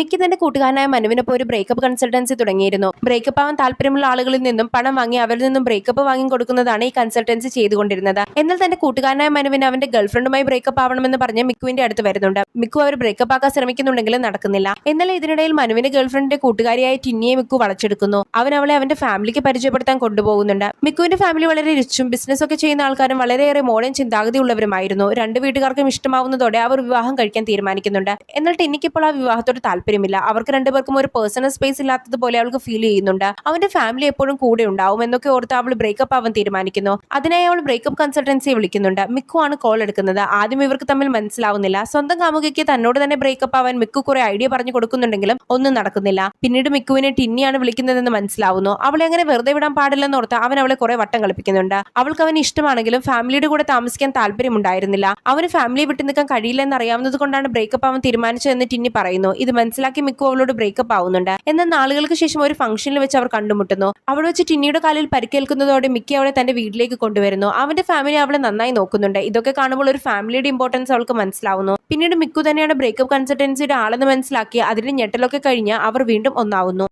Mickey തന്റെ കൂട്ടുകാരനായ മനുവിനൊപ്പം ഒരു breakup consultancy തുടങ്ങിയിരുന്നു. ബ്രേക്കപ്പ് ആവാൻ താല്പര്യമുള്ള ആളുകളിൽ നിന്നും പണം വാങ്ങി അവരിൽ നിന്നും ബ്രേക്കപ്പ് വാങ്ങി കൊടുക്കുന്നതാണ് ഈ കൺസൾട്ടൻസി ചെയ്തുകൊണ്ടിരുന്നത്. എന്നാൽ തന്റെ കൂട്ടുകാരനായ മനുവിന് അവന്റെ ഗേൾഫ്രണ്ടുമായി ബ്രേക്കപ്പ് ആവണമെന്ന് പറഞ്ഞ് മിക്കുവിന്റെ അടുത്ത് വരുന്നുണ്ട്. മിക്കു അവർ ബ്രേക്കപ്പ് ആക്കാൻ ശ്രമിക്കുന്നുണ്ടെങ്കിലും നടക്കുന്നില്ല. എന്നാൽ ഇതിനിടയിൽ മനുവിന്റെ ഗേൾഫ്രണ്ടിന്റെ കൂട്ടുകാരിയായ ടിന്നിയെ മിക്കു വളച്ചെടുക്കുന്നു. അവൻ അവളെ അവന്റെ ഫാമിലിക്ക് പരിചയപ്പെടുത്താൻ കൊണ്ടുപോകുന്നുണ്ട്. മിക്കുവിന്റെ ഫാമിലി വളരെ റിച്ചും ബിസിനസ് ഒക്കെ ചെയ്യുന്ന ആൾക്കാരും വളരെയേറെ മോഡേൺ ചിന്താഗതിയുള്ളവരുമായിരുന്നു. രണ്ടു വീട്ടുകാർക്കും ഇഷ്ടമാവുന്നതോടെ അവർ വിവാഹം കഴിക്കാൻ തീരുമാനിക്കുന്നുണ്ട്. എന്നാൽ ടിന്നിക്ക് ഇപ്പോൾ ആ വിവാഹത്തോട് താല്പര്യമില്ല. അവർക്ക് രണ്ടുപേർക്കും ഒരു പേഴ്സണൽ സ്പേസ് ഇല്ലാത്തതുപോലെ അവൾക്ക് ഫീൽ ചെയ്യുന്നുണ്ട്. അവന്റെ ഫാമിലി എപ്പോഴും കൂടെ ഉണ്ടാവും എന്നൊക്കെ ഓർത്ത് അവൾ ബ്രേക്കപ്പ് ആവാൻ തീരുമാനിക്കുന്നു. അതിനായി അവൾ ബ്രേക്കപ്പ് കൺസൾട്ടൻസിയെ വിളിക്കുന്നുണ്ട്. മിക്കു ആണ് കോൾ എടുക്കുന്നത്. ആദ്യം ഇവർക്ക് തമ്മിൽ മനസ്സിലാവുന്നില്ല. സ്വന്തം കാമുകിക്ക് തന്നോട് തന്നെ ബ്രേക്കപ്പ് ആവാൻ മിക്കു കുറെ ഐഡിയ പറഞ്ഞു കൊടുക്കുന്നുണ്ടെങ്കിലും ഒന്നും നടക്കുന്നില്ല. പിന്നീട് മിക്കുവിനെ ടിന്നിയാണ് വിളിക്കുന്നതെന്ന് മനസ്സിലാവുന്നു. അവളെ അങ്ങനെ വെറുതെ വിടാൻ പാടില്ലെന്ന് ഓർത്ത് അവൻ അവളെ കുറെ വട്ടം കളിപ്പിക്കുന്നുണ്ട്. അവൾക്ക് അവന് ഇഷ്ടമാണെങ്കിലും ഫാമിലിയുടെ കൂടെ താമസിക്കാൻ താല്പര്യമുണ്ടായിരുന്നില്ല. അവന് ഫാമിലിയെ വിട്ടു നിൽക്കാൻ കഴിയില്ലെന്ന് അറിയാവുന്നത് കൊണ്ടാണ് ബ്രേക്കപ്പ് ആവാൻ തീരുമാനിച്ചതെന്ന് ടിന്നി പറയുന്നു. ഇത് മനസ്സിലാക്കി മിക്കു അവളോട് ബ്രേക്കപ്പ് ആവുന്നുണ്ട്. എന്നാൽ നാളുകൾക്ക് ശേഷം ഒരു ഫംഗ്ഷനിൽ വെച്ച് അവർ കണ്ടുമുട്ടുന്നു. അവിടെ വെച്ച് ടിന്നിയുടെ കാലിൽ പരിക്കേൽക്കുന്നതോടെ മിക്കി അവളെ തന്റെ വീട്ടിലേക്ക് കൊണ്ടുവരുന്നു. അവന്റെ ഫാമിലി അവളെ നന്നായി നോക്കുന്നുണ്ട്. ഇതൊക്കെ കാണുമ്പോൾ ഒരു ഫാമിലിയുടെ ഇമ്പോർട്ടൻസ് അവൾക്ക് മനസ്സിലാവുന്നു. പിന്നീട് മിക്കു തന്നെയാണ് ബ്രേക്കപ്പ് കൺസൾട്ടൻസിയുടെ ആളെന്ന് മനസ്സിലാക്കി അതിന്റെ ഞെട്ടലൊക്കെ കഴിഞ്ഞ് അവർ വീണ്ടും ഒന്നാവുന്നു.